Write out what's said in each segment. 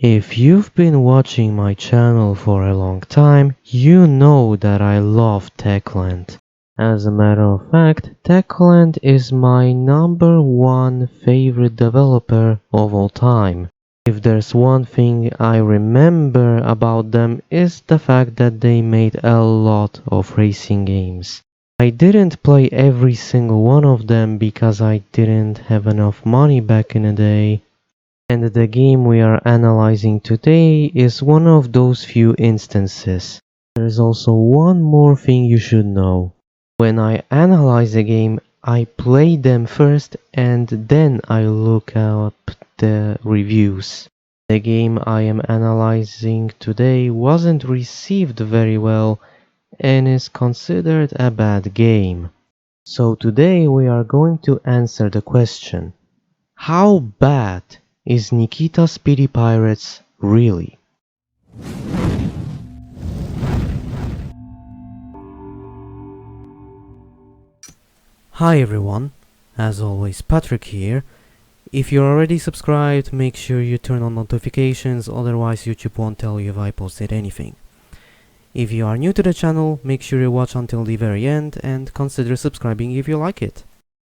If you've been watching my channel for a long time, you know that I love Techland. As a matter of fact, Techland is my #1 favorite developer of all time. If there's one thing I remember about them is the fact that they made a lot of racing games. I didn't play every single one of them because I didn't have enough money back in the day. And the game we are analyzing today is one of those few instances. There is also one more thing you should know. When I analyze a game, I play them first and then I look up the reviews. The game I am analyzing today wasn't received very well and is considered a bad game. So today we are going to answer the question: how bad is Nikita Speedy Pirates really? Hi everyone, as always Patrick here. If you're already subscribed, make sure you turn on notifications, otherwise YouTube won't tell you if I posted anything. If you are new to the channel, make sure you watch until the very end and consider subscribing if you like it.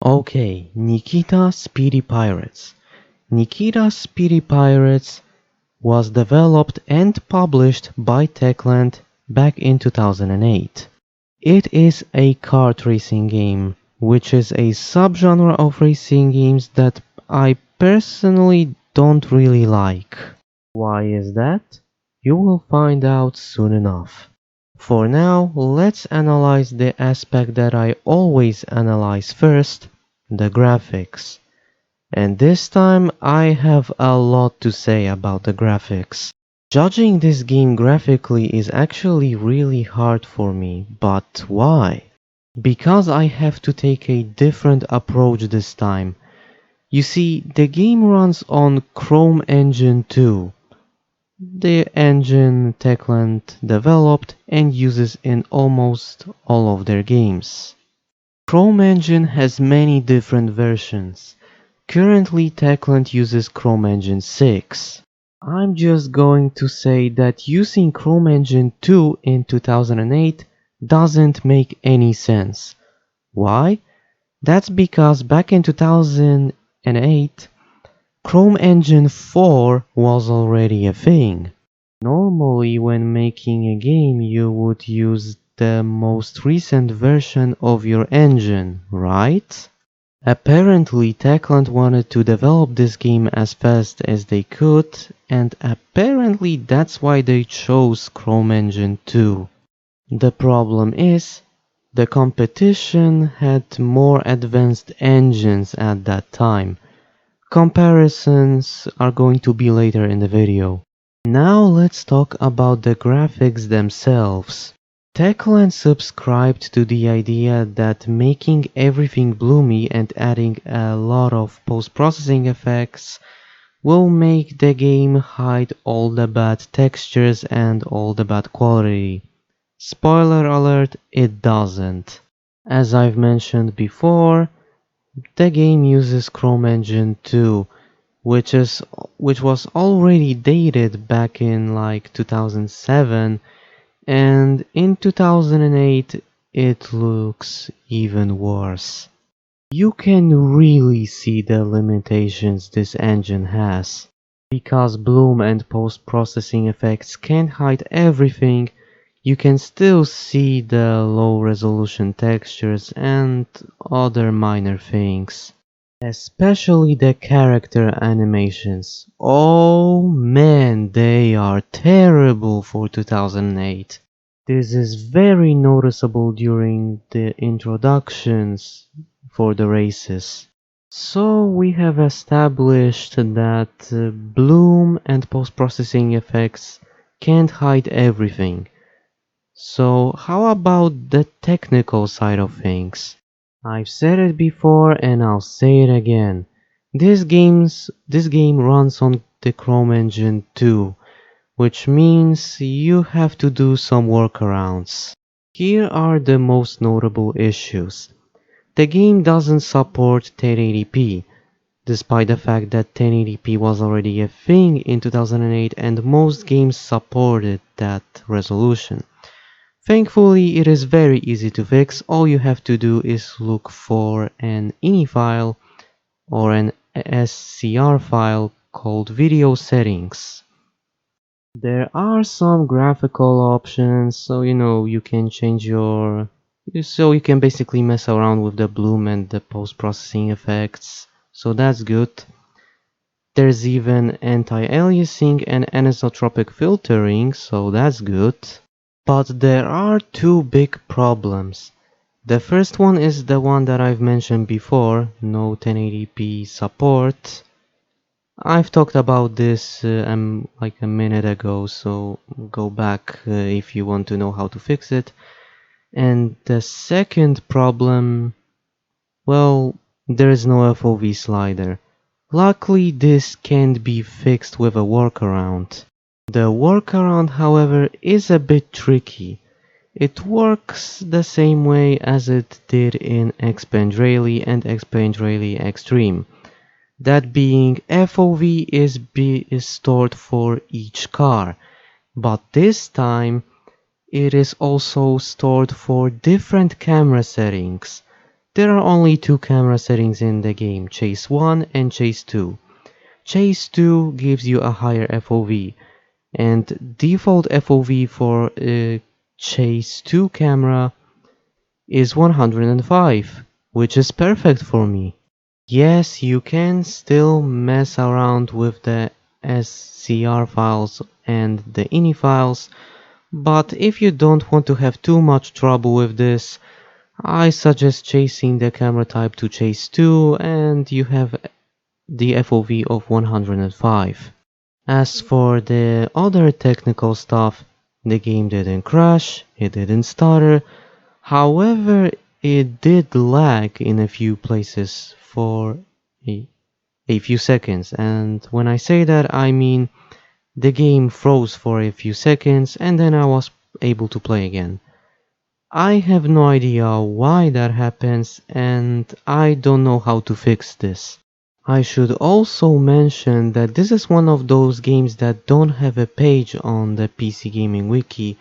Okay, Nikita Speedy Pirates. Nikita Speedy Pirates was developed and published by Techland back in 2008. It is a kart racing game, which is a subgenre of racing games that I personally don't really like. Why is that? You will find out soon enough. For now, let's analyze the aspect that I always analyze first, the graphics. And this time I have a lot to say about the graphics. Judging this game graphically is actually really hard for me, but why? Because I have to take a different approach this time. You see, the game runs on Chrome Engine 2, the engine Techland developed and uses in almost all of their games. Chrome Engine has many different versions. Currently Techland uses Chrome Engine 6. I'm just going to say that using Chrome Engine 2 in 2008 doesn't make any sense. Why? That's because back in 2008, Chrome Engine 4 was already a thing. Normally when making a game you would use the most recent version of your engine, right? Apparently Techland wanted to develop this game as fast as they could, and apparently that's why they chose Chrome Engine 2. The problem is, the competition had more advanced engines at that time. Comparisons are going to be later in the video. Now let's talk about the graphics themselves. Techland subscribed to the idea that making everything bloomy and adding a lot of post-processing effects will make the game hide all the bad textures and all the bad quality. Spoiler alert, it doesn't. As I've mentioned before, the game uses Chrome Engine 2, which was already dated back in like 2007, and in 2008 it looks even worse. You can really see the limitations this engine has. Because bloom and post-processing effects can't hide everything, you can still see the low-resolution textures and other minor things. Especially the character animations. Oh man, they are terrible for 2008. This is very noticeable during the introductions for the races. So we have established that bloom and post-processing effects can't hide everything. So how about the technical side of things? I've said it before and I'll say it again. This game runs on the Chrome Engine 2, which means you have to do some workarounds. Here are the most notable issues. The game doesn't support 1080p. despite the fact that 1080p was already a thing in 2008 and most games supported that resolution. Thankfully, it is very easy to fix. All you have to do is look for an INI file or an SCR file called video settings. There are some graphical options, so you can change so you can basically mess around with the bloom and the post-processing effects, so that's good. There's even anti-aliasing and anisotropic filtering, so that's good. But there are two big problems. The first one is the one that I've mentioned before, no 1080p support. I've talked about this like a minute ago, so go back if you want to know how to fix it. And the second problem, well, there is no FOV slider. Luckily, this can be fixed with a workaround. The workaround, however, is a bit tricky. It works the same way as it did in Expand Rayleigh and Expand Rayleigh Extreme. That being, FOV is stored for each car, but this time it is also stored for different camera settings. There are only two camera settings in the game, Chase 1 and Chase 2. Chase 2 gives you a higher FOV, and default FOV for Chase 2 camera is 105, which is perfect for me. Yes, you can still mess around with the SCR files and the INI files, but if you don't want to have too much trouble with this, I suggest chasing the camera type to Chase 2 and you have the FOV of 105. As for the other technical stuff, the game didn't crash, it didn't stutter, however it did lag in a few places for a few seconds, and when I say that I mean the game froze for a few seconds and then I was able to play again. I have no idea why that happens and I don't know how to fix this. I should also mention that this is one of those games that don't have a page on the PC Gaming Wiki,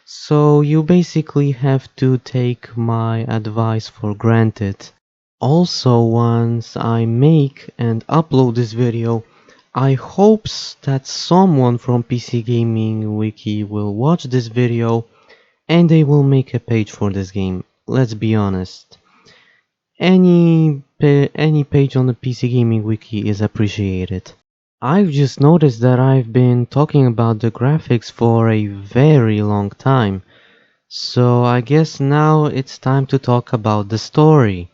so you basically have to take my advice for granted. Also, once I make and upload this video, I hopes that someone from PC Gaming Wiki will watch this video and they will make a page for this game. Let's be honest. Any page on the PC Gaming Wiki is appreciated. I've just noticed that I've been talking about the graphics for a very long time, so I guess now it's time to talk about the story.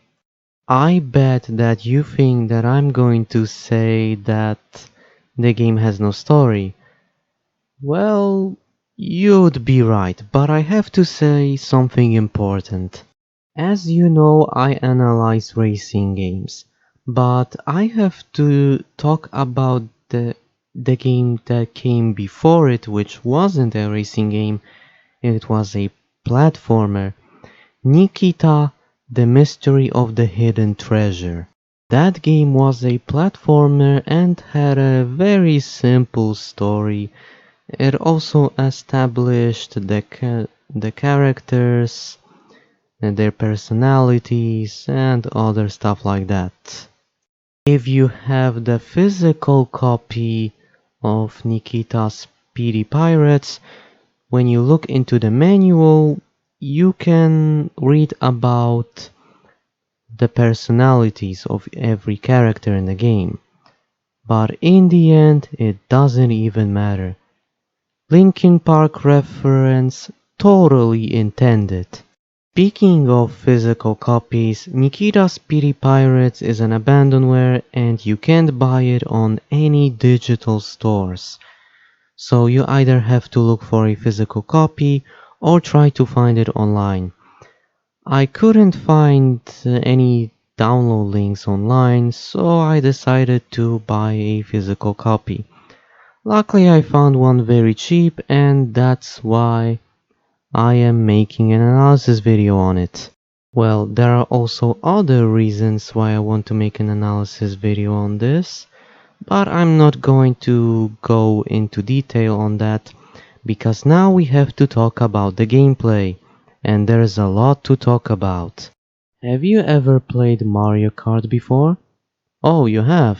I bet that you think that I'm going to say that the game has no story. Well, you'd be right, but I have to say something important. As you know, I analyze racing games, but I have to talk about the game that came before it, which wasn't a racing game, it was a platformer. Nikita, the Mystery of the Hidden Treasure. That game was a platformer and had a very simple story. It also established the characters and their personalities and other stuff like that. If you have the physical copy of Nikita Speedy Pirates, when you look into the manual, you can read about the personalities of every character in the game. But in the end, it doesn't even matter. Linkin Park reference totally intended. Speaking of physical copies, Nikita Speedy Pirates is an abandonware and you can't buy it on any digital stores. So you either have to look for a physical copy or try to find it online. I couldn't find any download links online, so I decided to buy a physical copy. Luckily I found one very cheap and that's why I am making an analysis video on it. Well, there are also other reasons why I want to make an analysis video on this, but I'm not going to go into detail on that because now we have to talk about the gameplay, and there's a lot to talk about. Have you ever played Mario Kart before? Oh, you have?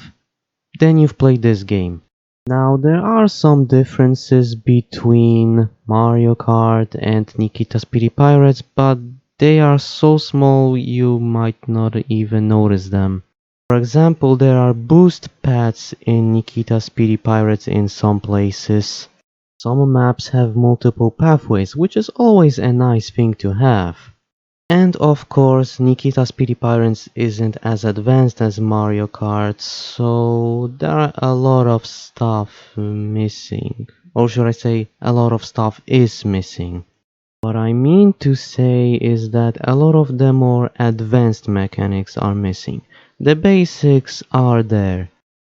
Then you've played this game. Now there are some differences between Mario Kart and Nikita Speedy Pirates, but they are so small you might not even notice them. For example, there are boost pads in Nikita Speedy Pirates in some places. Some maps have multiple pathways, which is always a nice thing to have. And of course, Nikita Speedy Pirates isn't as advanced as Mario Kart, so there are a lot of stuff missing. Or should I say, a lot of stuff is missing. What I mean to say is that a lot of the more advanced mechanics are missing. The basics are there.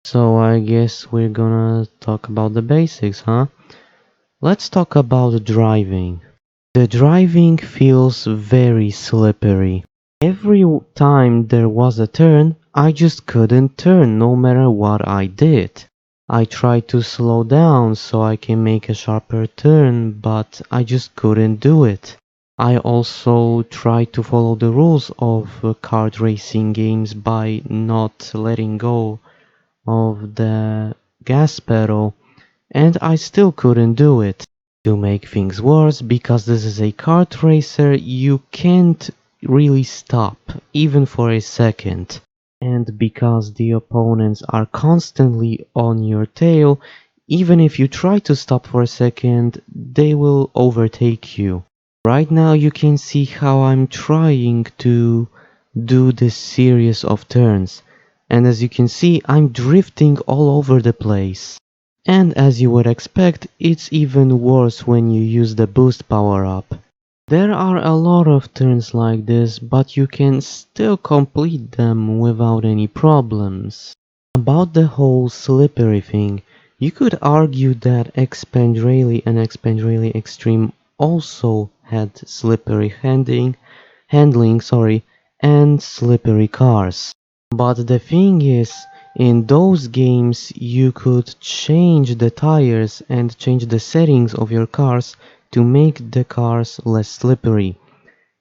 So I guess we're gonna talk about the basics, huh? Let's talk about driving. The driving feels very slippery. Every time there was a turn, I just couldn't turn no matter what I did. I tried to slow down so I can make a sharper turn, but I just couldn't do it. I also tried to follow the rules of kart racing games by not letting go of the gas pedal, and I still couldn't do it. To make things worse, because this is a kart racer, you can't really stop, even for a second. And because the opponents are constantly on your tail, even if you try to stop for a second, they will overtake you. Right now you can see how I'm trying to do this series of turns. And as you can see, I'm drifting all over the place. And as you would expect, it's even worse when you use the boost power up. There are a lot of turns like this, but you can still complete them without any problems. About the whole slippery thing, you could argue that Expand Rally and Expand Rally Extreme also had slippery handling, and slippery cars. But the thing is, in those games you could change the tires and change the settings of your cars to make the cars less slippery.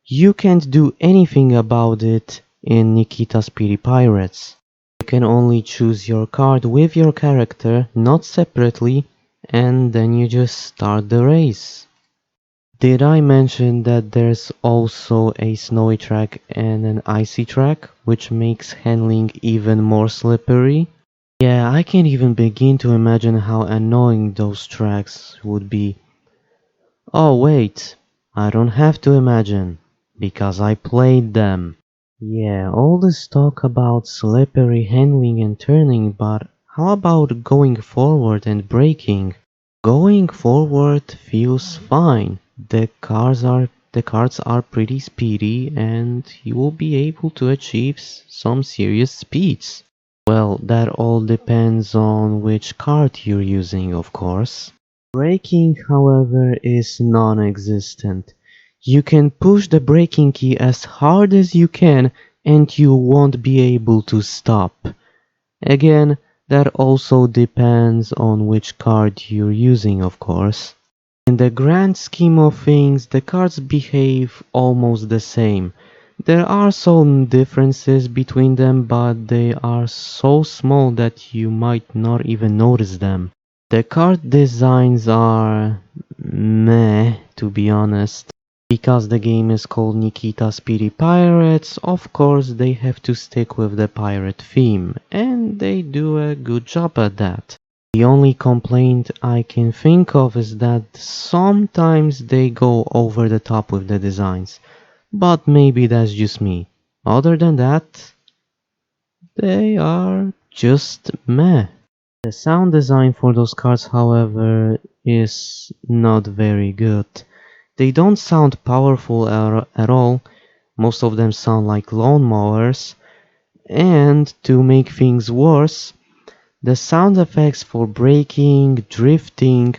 You can't do anything about it in Nikita Speedy Pirates. You can only choose your card with your character, not separately, and then you just start the race. Did I mention that there's also a snowy track and an icy track, which makes handling even more slippery? Yeah, I can't even begin to imagine how annoying those tracks would be. Oh wait, I don't have to imagine, because I played them. Yeah, all this talk about slippery handling and turning, but how about going forward and braking? Going forward feels fine. The cars are pretty speedy and you will be able to achieve some serious speeds. Well, that all depends on which cart you're using, of course. Braking, however, is non-existent. You can push the braking key as hard as you can and you won't be able to stop. Again, that also depends on which card you're using, of course. In the grand scheme of things, the cards behave almost the same. There are some differences between them, but they are so small that you might not even notice them. The card designs are meh, to be honest. Because the game is called Nikita Speedy Pirates, of course they have to stick with the pirate theme, and they do a good job at that. The only complaint I can think of is that sometimes they go over the top with the designs, but maybe that's just me. Other than that, they are just meh. The sound design for those cards, however, is not very good. They don't sound powerful at all, most of them sound like lawnmowers, and to make things worse, the sound effects for braking, drifting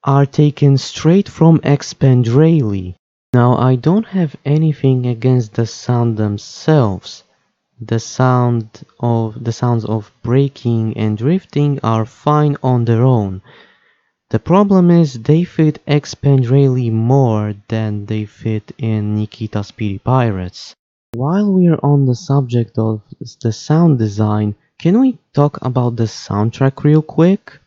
are taken straight from Expand Rally. Now, I don't have anything against the sound themselves. The sounds of braking and drifting are fine on their own. The problem is they fit Expandrali more than they fit in Nikita Speedy Pirates. While we're on the subject of the sound design, can we talk about the soundtrack real quick?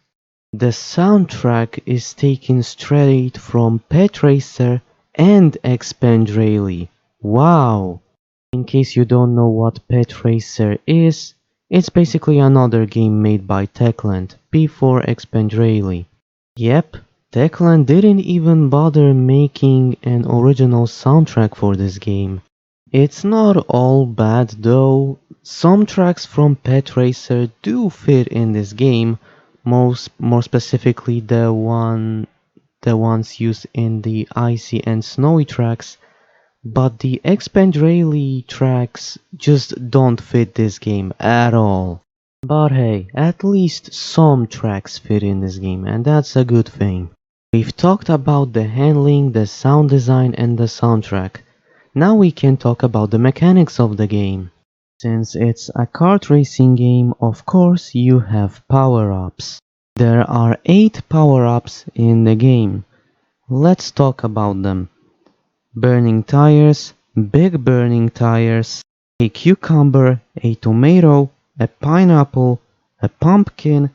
The soundtrack is taken straight from Patracer and Expandrali. Wow! In case you don't know what Patracer is, it's basically another game made by Techland before Expandrali. Yep, Techland didn't even bother making an original soundtrack for this game. It's not all bad though. Some tracks from Patracer do fit in this game, more specifically the ones used in the icy and snowy tracks, but the Expandrali tracks just don't fit this game at all. But hey, at least some tracks fit in this game, and that's a good thing. We've talked about the handling, the sound design, and the soundtrack. Now we can talk about the mechanics of the game. Since it's a kart racing game, of course you have power-ups. There are 8 power-ups in the game. Let's talk about them. Burning tires, big burning tires, a cucumber, a tomato, a pineapple, a pumpkin,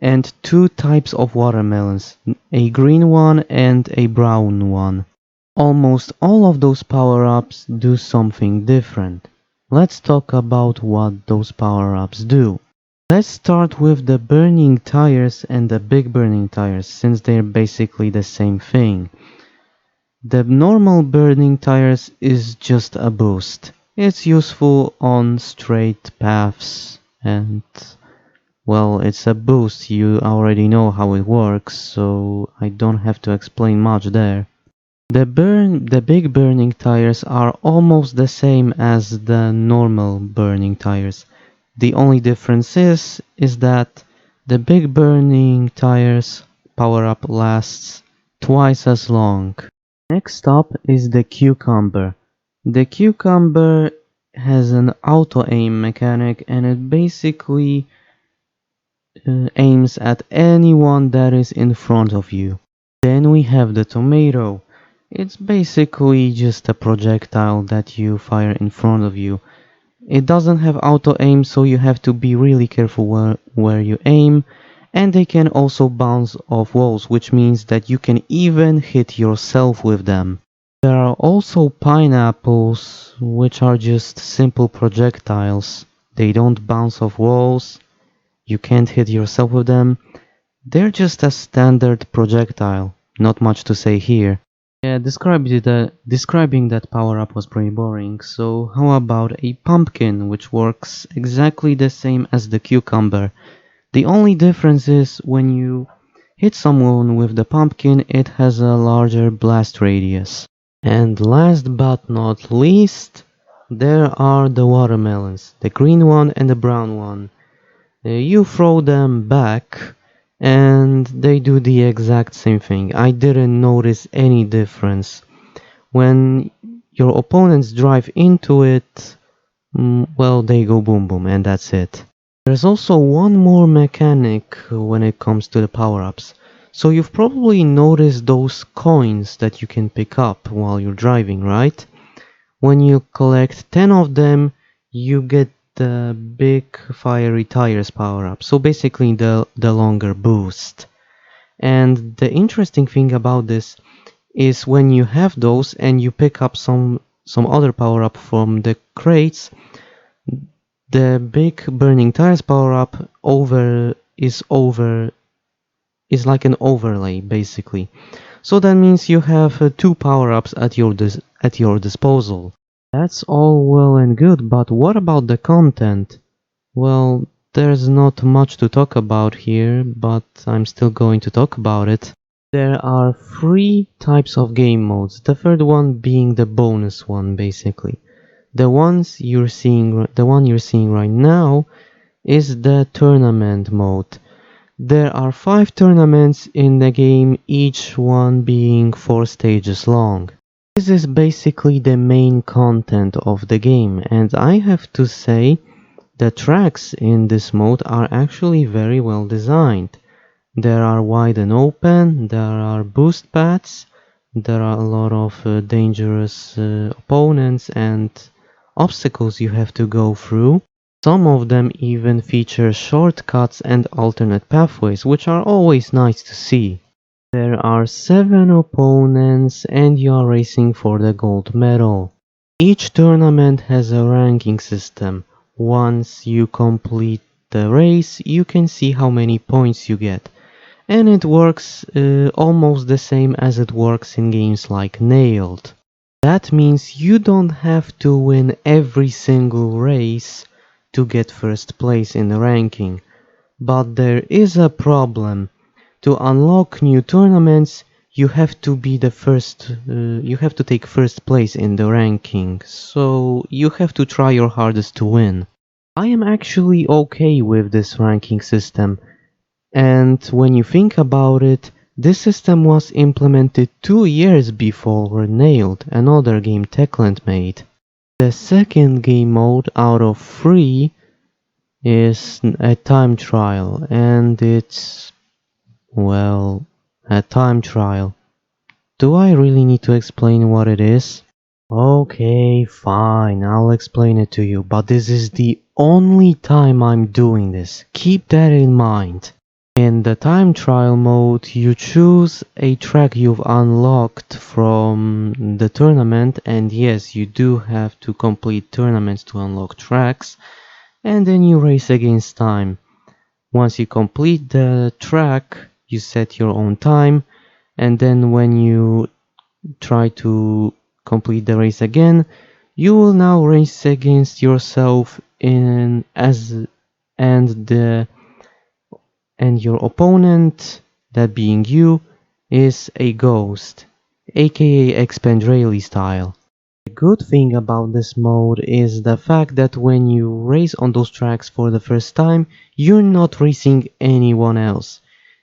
and 2 types of watermelons, a green one and a brown one. Almost all of those power-ups do something different. Let's talk about what those power-ups do. Let's start with the burning tires and the big burning tires, since they're basically the same thing. The normal burning tires is just a boost. It's useful on straight paths and, well, it's a boost. You already know how it works, so I don't have to explain much there. The big burning tires are almost the same as the normal burning tires. The only difference is that the big burning tires power up lasts twice as long. Next up is the cucumber. The cucumber has an auto aim mechanic and it basically aims at anyone that is in front of you. Then we have the tomato. It's basically just a projectile that you fire in front of you. It doesn't have auto aim, so you have to be really careful where you aim, and they can also bounce off walls, which means that you can even hit yourself with them. There are also pineapples, which are just simple projectiles. They don't bounce off walls, you can't hit yourself with them. They're just a standard projectile, not much to say here. Yeah, describing that power-up was pretty boring, so how about a pumpkin, which works exactly the same as the cucumber. The only difference is when you hit someone with the pumpkin, it has a larger blast radius. And last but not least, there are the watermelons, the green one and the brown one. You throw them back and they do the exact same thing. I didn't notice any difference. When your opponents drive into it, well, they go boom boom and that's it. There's also one more mechanic when it comes to the power-ups. So you've probably noticed those coins that you can pick up while you're driving, right? When you collect 10 of them, you get the big fiery tires power up, so basically the longer boost. And the interesting thing about this is when you have those and you pick up some other power up from the crates, the big burning tires power up is like an overlay basically. So that means you have 2 power ups at your disposal. That's all well and good, but what about the content? Well, there's not much to talk about here, but I'm still going to talk about it. There are 3 types of game modes, the third one being the bonus one basically. The one you're seeing right now is the tournament mode. There are 5 tournaments in the game, each one being 4 stages long. This is basically the main content of the game, and I have to say the tracks in this mode are actually very well designed. There are wide and open, there are boost paths, there are a lot of dangerous opponents and obstacles you have to go through. Some of them even feature shortcuts and alternate pathways, which are always nice to see. There are 7 opponents and you are racing for the gold medal. Each tournament has a ranking system. Once you complete the race, you can see how many points you get. And it works almost the same as it works in games like Nailed. That means you don't have to win every single race to get first place in the ranking. But there is a problem. To unlock new tournaments, you have to be the first, you have to take first place in the ranking, so you have to try your hardest to win. I am actually okay with this ranking system, and when you think about it, this system was implemented 2 years before Nailed, another game Techland made. The second game mode out of 3 is a time trial, and it's, well, a time trial. Do I really need to explain what it is? Okay, fine, I'll explain it to you, but this is the only time I'm doing this. Keep that in mind. In the time trial mode, you choose a track you've unlocked from the tournament, and yes, you do have to complete tournaments to unlock tracks, and then you race against time. Once you complete the track, you set your own time, and then when you try to complete the race again, you will now race against yourself in as and the and your opponent, that being you, is a ghost, aka Expandrelli style. The good thing about this mode is the fact that when you race on those tracks for the first time, you're not racing anyone else.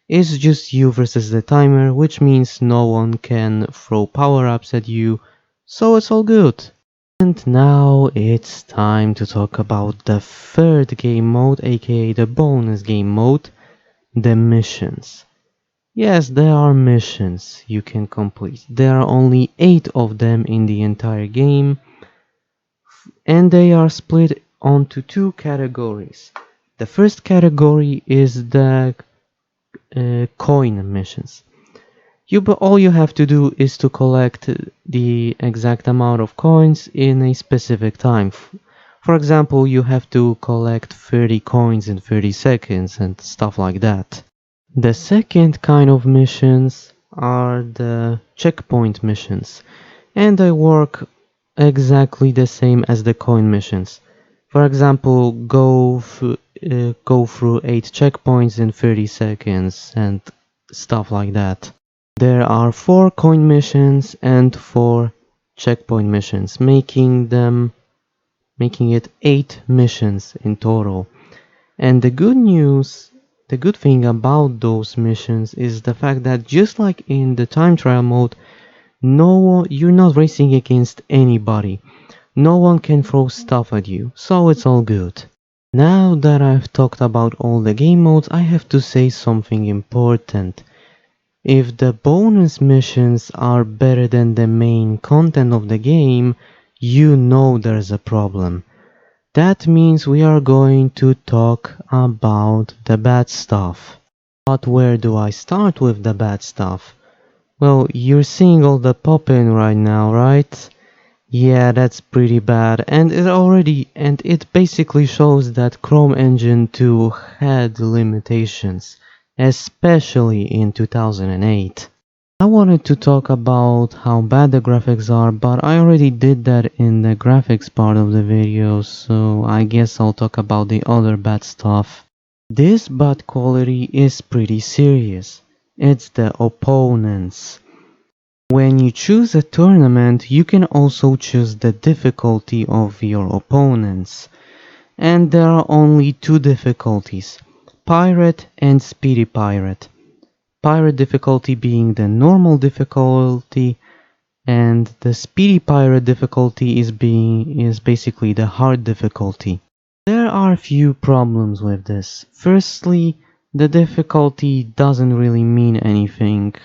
It's just you versus the timer, which means no one can throw power-ups at you, so it's all good. And now it's time to talk about the third game mode, aka the bonus game mode, the missions. Yes, there are missions you can complete. There are only 8 of them in the entire game, and they are split onto 2 categories. The first category is the coin missions. All you have to do is to collect the exact amount of coins in a specific time. For example, you have to collect 30 coins in 30 seconds and stuff like that. The second kind of missions are the checkpoint missions, and they work exactly the same as the coin missions. For example, go through 8 checkpoints in 30 seconds and stuff like that. There are 4 coin missions and 4 checkpoint missions, making it 8 missions in total. And the good thing about those missions is the fact that just like in the time trial mode, you're not racing against anybody. No one can throw stuff at you, so it's all good. Now that I've talked about all the game modes, I have to say something important. If the bonus missions are better than the main content of the game, you know there's a problem. That means we are going to talk about the bad stuff. But where do I start with the bad stuff? Well, you're seeing all the pop-in right now, right? Yeah, that's pretty bad, and it basically shows that Chrome Engine 2 had limitations, especially in 2008. I wanted to talk about how bad the graphics are, but I already did that in the graphics part of the video, so I guess I'll talk about the other bad stuff. This bad quality is pretty serious. It's the opponents. When you choose a tournament, you can also choose the difficulty of your opponents. And there are only 2 difficulties, Pirate and Speedy Pirate. Pirate difficulty being the normal difficulty, and the Speedy Pirate difficulty is basically the hard difficulty. There are few problems with this. Firstly, the difficulty doesn't really mean anything.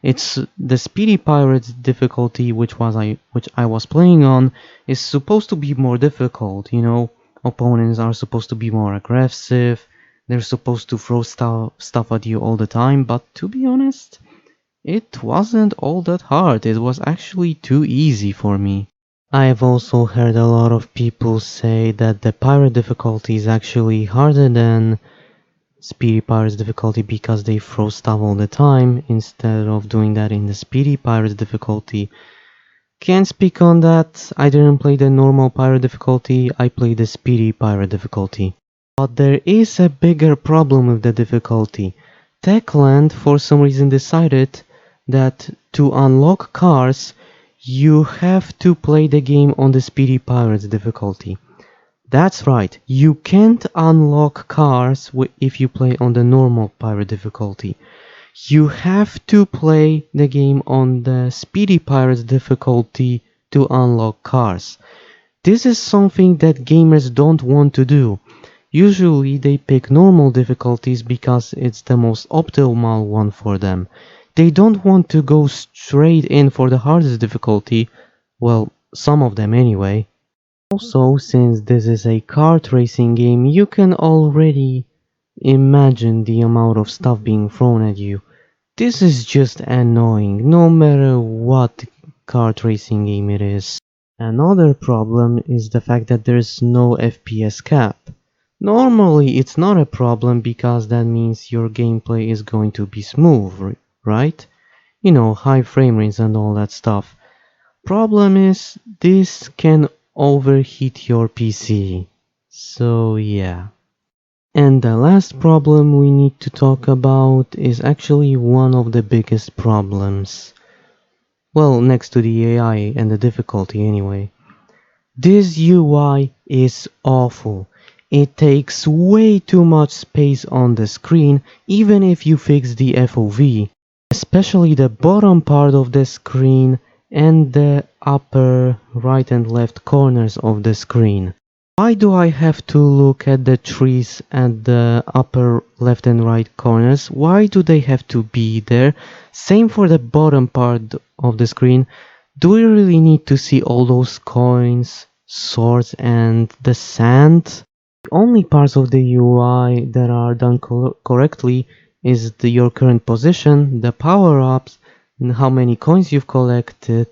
It's the Speedy Pirates difficulty, which I was playing on, is supposed to be more difficult. You know, opponents are supposed to be more aggressive. They're supposed to throw stuff at you all the time. But to be honest, it wasn't all that hard. It was actually too easy for me. I've also heard a lot of people say that the pirate difficulty is actually harder than Speedy Pirates difficulty because they throw stuff all the time instead of doing that in the Speedy Pirates difficulty. Can't speak on that. I didn't play the normal pirate difficulty, I played the Speedy Pirate difficulty. But there is a bigger problem with the difficulty. Techland for some reason decided that to unlock cars, you have to play the game on the Speedy Pirates difficulty. That's right, you can't unlock cars if you play on the normal pirate difficulty. You have to play the game on the Speedy Pirates difficulty to unlock cars. This is something that gamers don't want to do. Usually they pick normal difficulties because it's the most optimal one for them. They don't want to go straight in for the hardest difficulty, well, some of them anyway. Also, since this is a kart racing game, you can already imagine the amount of stuff being thrown at you. This is just annoying, no matter what kart racing game it is. Another problem is the fact that there's no FPS cap. Normally it's not a problem because that means your gameplay is going to be smooth, right? You know, high frame rates and all that stuff. Problem is, this can overheat your PC. So yeah. And the last problem we need to talk about is actually one of the biggest problems. Well, next to the AI and the difficulty anyway. This UI is awful. It takes way too much space on the screen even if you fix the FOV. Especially the bottom part of the screen and the upper right and left corners of the screen. Why do I have to look at the trees at the upper left and right corners? Why do they have to be there? Same for the bottom part of the screen. Do we really need to see all those coins, swords and the sand? The only parts of the UI that are done correctly is your current position, the power-ups, and how many coins you've collected.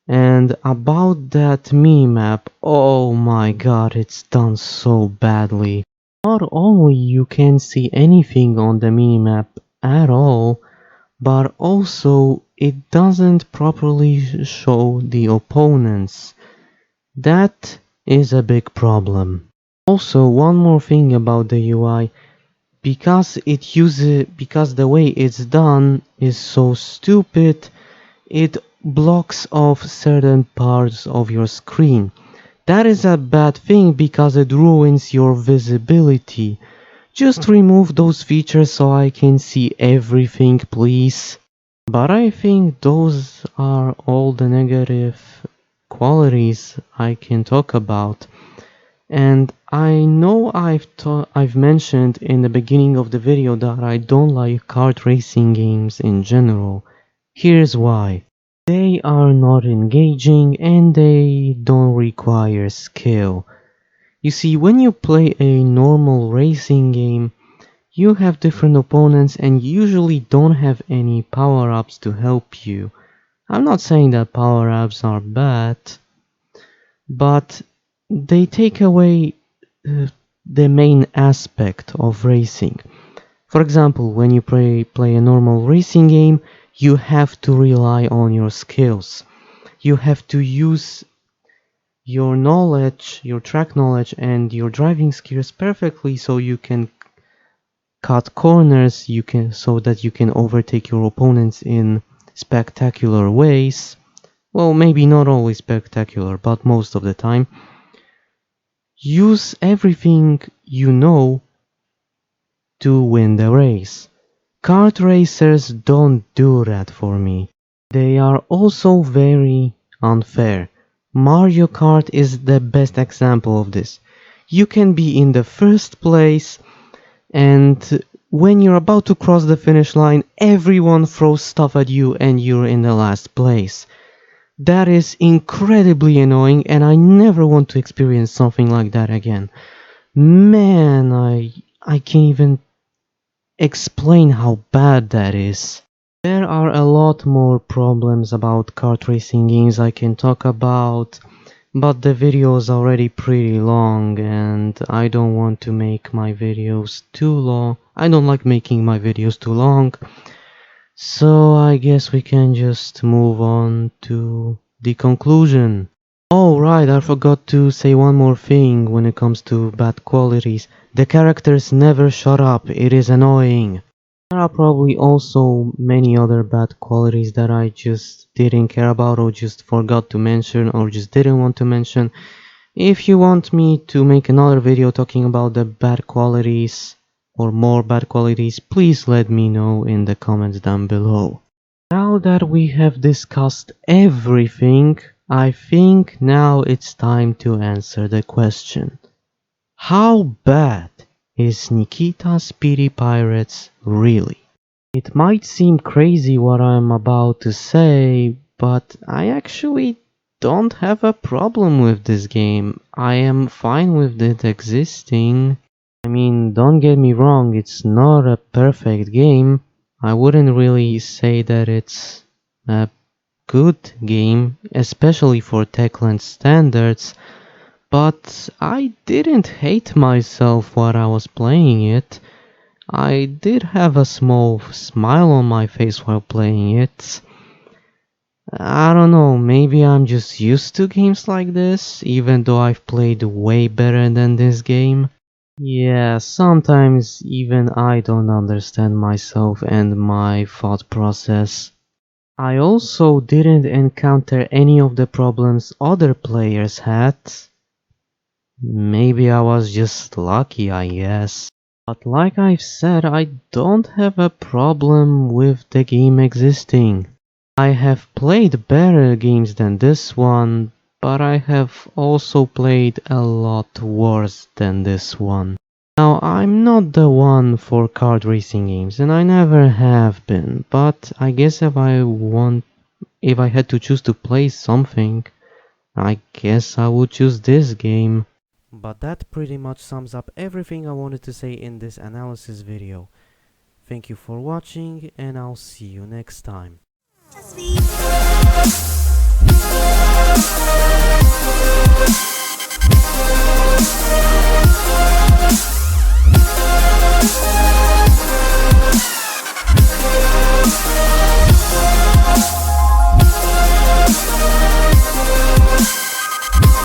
And about that minimap, oh my god, it's done so badly. Not only you can't see anything on the minimap at all, but also it doesn't properly show the opponents. That is a big problem. Also, one more thing about the UI, because the way it's done is so stupid, it blocks off certain parts of your screen. That is a bad thing because it ruins your visibility. Just remove those features so I can see everything, please. But I think those are all the negative qualities I can talk about. And I know I've mentioned in the beginning of the video that I don't like kart racing games in general. Here's why. They are not engaging and they don't require skill. You see, when you play a normal racing game, you have different opponents and usually don't have any power-ups to help you. I'm not saying that power-ups are bad, but they take away the main aspect of racing. For example, when you play a normal racing game, you have to rely on your skills. You have to use your knowledge, your track knowledge and your driving skills perfectly so you can cut corners, so that you can overtake your opponents in spectacular ways. Well, maybe not always spectacular, but most of the time. Use everything you know to win the race. Kart racers don't do that for me. They are also very unfair. Mario Kart is the best example of this. You can be in the first place, and when you're about to cross the finish line, everyone throws stuff at you and you're in the last place. That is incredibly annoying, and I never want to experience something like that again. Man, I can't even explain how bad that is. There are a lot more problems about kart racing games I can talk about, but the video is already pretty long and I don't want to make my videos too long. I don't like making my videos too long, so I guess we can just move on to the conclusion. Oh right, I forgot to say one more thing when it comes to bad qualities. The characters never shut up, it is annoying. There are probably also many other bad qualities that I just didn't care about or just forgot to mention or just didn't want to mention. If you want me to make another video talking about the bad qualities or more bad qualities, please let me know in the comments down below. Now that we have discussed everything, I think now it's time to answer the question. How bad is Nikita Speedy Pirates really? It might seem crazy what I'm about to say, but I actually don't have a problem with this game. I am fine with it existing. I mean, don't get me wrong, it's not a perfect game. I wouldn't really say that it's a good game, especially for Techland standards. But I didn't hate myself while I was playing it. I did have a small smile on my face while playing it. I don't know, maybe I'm just used to games like this, even though I've played way better than this game. Yeah, sometimes even I don't understand myself and my thought process. I also didn't encounter any of the problems other players had. Maybe I was just lucky, I guess. But like I've said, I don't have a problem with the game existing. I have played better games than this one, but I have also played a lot worse than this one. Now, I'm not the one for kart racing games, and I never have been, but I guess if I had to choose to play something, I guess I would choose this game. But that pretty much sums up everything I wanted to say in this analysis video. Thank you for watching, and I'll see you next time.